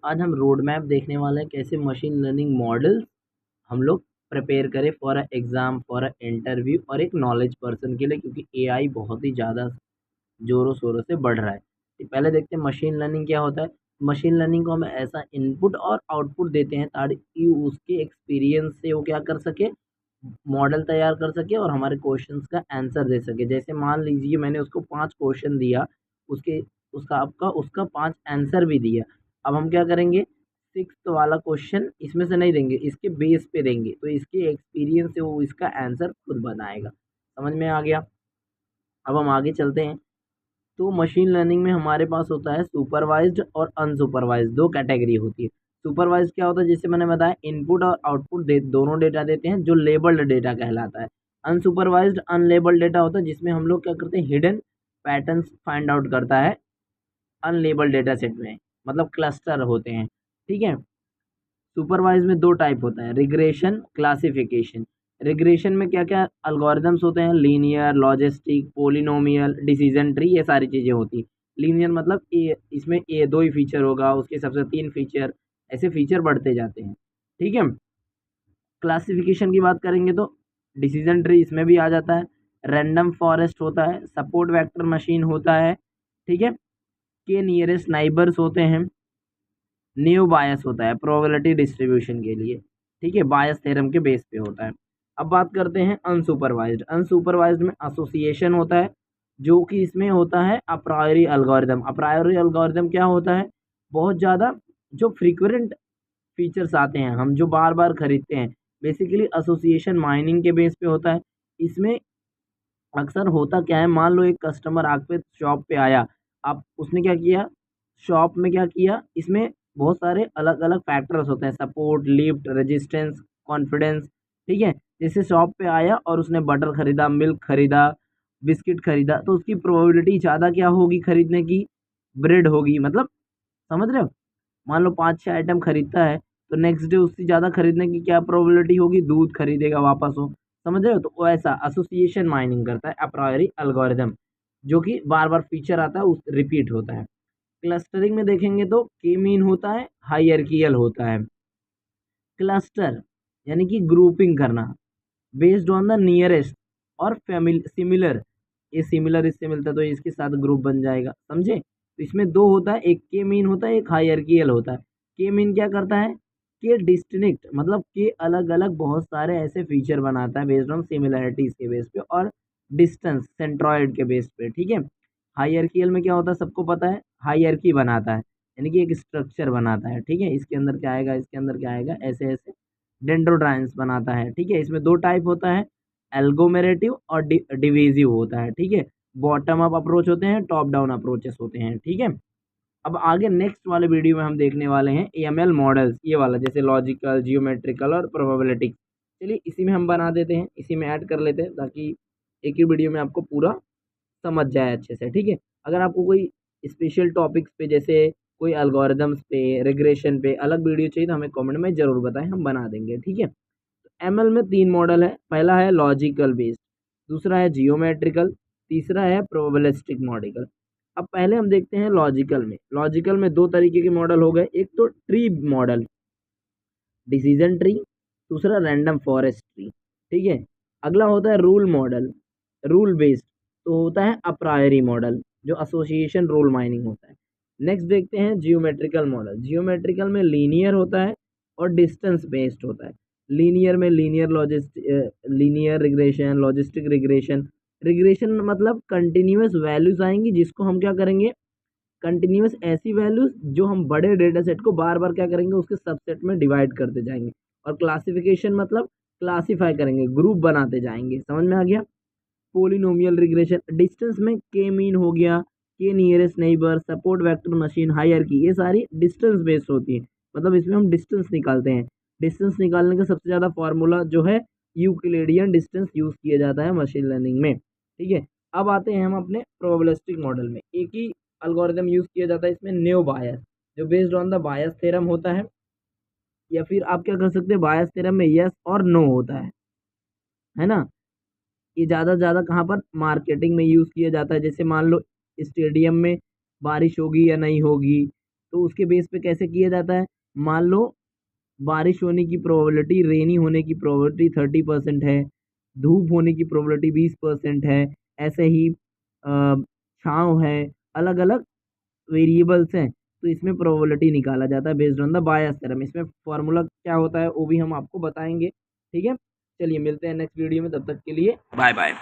आज हम road map देखने वाले हैं कैसे मशीन लर्निंग मॉडल्स हम लोग प्रिपेयर करें for a exam, for a interview और एक नॉलेज पर्सन के लिए, क्योंकि एआई बहुत ही ज़्यादा ज़ोरों शोरों से बढ़ रहा है। तो पहले देखते हैं मशीन लर्निंग क्या होता है। मशीन लर्निंग को हम ऐसा इनपुट और आउटपुट देते हैं ताकि उसके एक्सपीरियंस से वो क्या कर सके, मॉडल तैयार कर सके और हमारे क्वेश्चंस का आंसर दे सके। जैसे मान लीजिए मैंने उसको 5 क्वेश्चन दिया, उसके उसका आपका उसका 5 आंसर भी दिया। अब हम क्या करेंगे, 6th वाला क्वेश्चन इसमें से नहीं देंगे, इसके बेस पे देंगे, तो इसके एक्सपीरियंस से वो इसका आंसर खुद बनाएगा। समझ में आ गया? अब हम आगे चलते हैं। तो मशीन लर्निंग में हमारे पास होता है सुपरवाइज्ड और अनसुपरवाइज्ड, दो कैटेगरी होती है। सुपरवाइज्ड क्या होता है, जैसे मैंने बताया इनपुट और आउटपुट दोनों डेटा देते हैं, जो लेबल्ड डेटा कहलाता है। अनसुपरवाइज्ड अनलेबल्ड डेटा होता है, जिसमें हम लोग क्या करते हैं, हिडन पैटर्न्स फाइंड आउट करता है अनलेबल्ड डेटा सेट में, मतलब क्लस्टर होते हैं। ठीक है। सुपरवाइज में दो टाइप होता है, रिग्रेशन, क्लासिफिकेशन। रिग्रेशन में क्या क्या अल्गोरिदम्स होते हैं, linear, logistic, polynomial, decision tree, ये सारी चीज़ें होती। लीनियर मतलब ए, इसमें ए दो ही फीचर होगा, उसके हिसाब से 3 फीचर, ऐसे फीचर बढ़ते जाते हैं। ठीक है। क्लासिफिकेशन की बात करेंगे तो डिसीजन ट्री इसमें भी आ जाता है, रैंडम फॉरेस्ट होता है, सपोर्ट वेक्टर मशीन होता है। ठीक है। के नियरेस्ट नाइबर्स होते हैं, न्यू बायस होता है प्रोबेबिलिटी डिस्ट्रीब्यूशन के लिए। ठीक है, बायस थ्योरम के बेस पे होता है। अब बात करते हैं अनसुपरवाइज्ड। अनसुपरवाइज्ड में एसोसिएशन होता है, जो कि इसमें होता है अप्रायोरी एल्गोरिदम। अप्रायोरी एल्गोरिदम क्या होता है, बहुत ज़्यादा जो फ्रीक्वेंट फीचर्स आते हैं, हम जो बार बार खरीदते हैं, बेसिकली एसोसिएशन माइनिंग के बेस पे होता है। इसमें अक्सर होता क्या है, मान लो एक कस्टमर आपके शॉप पे आया, आप उसने क्या किया, शॉप में क्या किया, इसमें बहुत सारे अलग अलग फैक्टर्स होते हैं, सपोर्ट, लिफ्ट, रेजिस्टेंस, कॉन्फिडेंस। ठीक है। जैसे शॉप पे आया और उसने बटर खरीदा, मिल्क खरीदा, बिस्किट खरीदा, तो उसकी प्रोबेबिलिटी ज़्यादा क्या होगी खरीदने की, ब्रेड होगी। मतलब समझ रहे हो, मान लो 5-6 आइटम खरीदता है, तो नेक्स्ट डे उससे ज़्यादा खरीदने की क्या प्रोबेबिलिटी होगी, दूध खरीदेगा वापस हो। समझ रहे हो, तो वो ऐसा एसोसिएशन माइनिंग करता है अप्रायोरी एल्गोरिदम, जो कि बार बार फीचर आता है उस रिपीट होता है। क्लस्टरिंग में देखेंगे तो के मीन होता है, हायरार्कियल होता है। क्लस्टर यानी कि ग्रुपिंग करना बेस्ड ऑन द नियरेस्ट और फैमिली सिमिलर, ये सिमिलर इससे मिलता है तो इसके साथ ग्रुप बन जाएगा। समझे? तो इसमें दो होता है, एक के मीन होता है, एक हायरार्कियल होता है। के मीन क्या करता है, के डिस्टिंक्ट मतलब के अलग अलग बहुत सारे ऐसे फीचर बनाता है बेस्ड ऑन सिमिलरिटीज के बेस पे और डिस्टेंस सेंट्रॉइड के बेस पे। ठीक है। हायरार्कियल में क्या होता है, सबको पता है, हायरार्की बनाता है, यानी कि एक स्ट्रक्चर बनाता है। ठीक है, इसके अंदर क्या आएगा, इसके अंदर क्या आएगा, ऐसे ऐसे डेंड्रोड्राइन्स बनाता है। ठीक है। इसमें दो टाइप होता है, एल्गोमेरेटिव और डिवीजिव होता है। ठीक है। बॉटम अप अप्रोच होते हैं, टॉप डाउन अप्रोचेस होते हैं। ठीक है। अब आगे नेक्स्ट वाले वीडियो में हम देखने वाले हैं एएमएल मॉडल्स, ये वाला जैसे लॉजिकल, जियोमेट्रिकल और प्रोबेबिलिटी। चलिए इसी में हम बना देते हैं, इसी में ऐड कर लेते हैं, ताकि एक ही वीडियो में आपको पूरा समझ जाए अच्छे से। ठीक है। अगर आपको कोई स्पेशल टॉपिक्स पे, जैसे कोई एल्गोरिदम्स पे, रिग्रेशन पे अलग वीडियो चाहिए, तो हमें कमेंट में ज़रूर बताएं, हम बना देंगे। ठीक है। एमएल में 3 मॉडल है, पहला है लॉजिकल बेस्ड, दूसरा है जियोमेट्रिकल, तीसरा है प्रोबेबिलिस्टिक मॉडल। अब पहले हम देखते हैं लॉजिकल में। लॉजिकल में दो तरीके के मॉडल हो गए, एक तो ट्री मॉडल, डिसीजन ट्री, दूसरा रैंडम फॉरेस्ट ट्री। ठीक है। अगला होता है रूल मॉडल, रूल बेस्ड, तो होता है अप्रायरी मॉडल, जो एसोसिएशन रूल माइनिंग होता है। नेक्स्ट देखते हैं जियोमेट्रिकल मॉडल। जियोमेट्रिकल में लीनियर होता है और डिस्टेंस बेस्ड होता है। लीनियर में linear regression, logistic regression. Regression मतलब कंटिन्यूअस वैल्यूज आएंगी, जिसको हम क्या करेंगे, कंटिन्यूअस ऐसी वैल्यूज जो हम बड़े डेटा सेट को बार बार क्या करेंगे, उसके सबसेट में डिवाइड करते जाएंगे। और क्लासिफिकेशन मतलब क्लासीफाई करेंगे, ग्रुप बनाते जाएंगे। समझ में आ गया? पोलिनोमियल रिग्रेशन, डिस्टेंस में के मीन हो गया, के nearest neighbour, support vector machine, hierarchy, ये सारी डिस्टेंस बेस्ड होती है। मतलब इसमें हम डिस्टेंस निकालते हैं। डिस्टेंस निकालने का सबसे ज़्यादा फार्मूला जो है, यूक्लिडियन डिस्टेंस यूज़ किया जाता है मशीन लर्निंग में। ठीक है। अब आते हैं हम अपने प्रोबेबिलिस्टिक मॉडल में। एक ही एल्गोरिदम यूज़ किया जाता है इसमें, न्यू बायस, जो based on the bias theorem होता है, या फिर आप क्या कर सकते हैं, बायस थ्योरम में यस और नो होता है ना। ये ज़्यादा से ज़्यादा कहाँ पर, मार्केटिंग में यूज़ किया जाता है। जैसे मान लो स्टेडियम में बारिश होगी या नहीं होगी, तो उसके बेस पे कैसे किया जाता है, मान लो बारिश होने की प्रोबेबिलिटी, रेनी होने की प्रोबेबिलिटी 30% है, धूप होने की प्रोबेबिलिटी 20% है, ऐसे ही छाँव है, अलग अलग वेरिएबल्स हैं, तो इसमें प्रोबेबिलिटी निकाला जाता है based on the bias theorem. इसमें फॉर्मूला क्या होता है वो भी हम आपको बताएंगे, ठीक है। चलिए मिलते हैं नेक्स्ट वीडियो में, तब तक के लिए बाय बाय।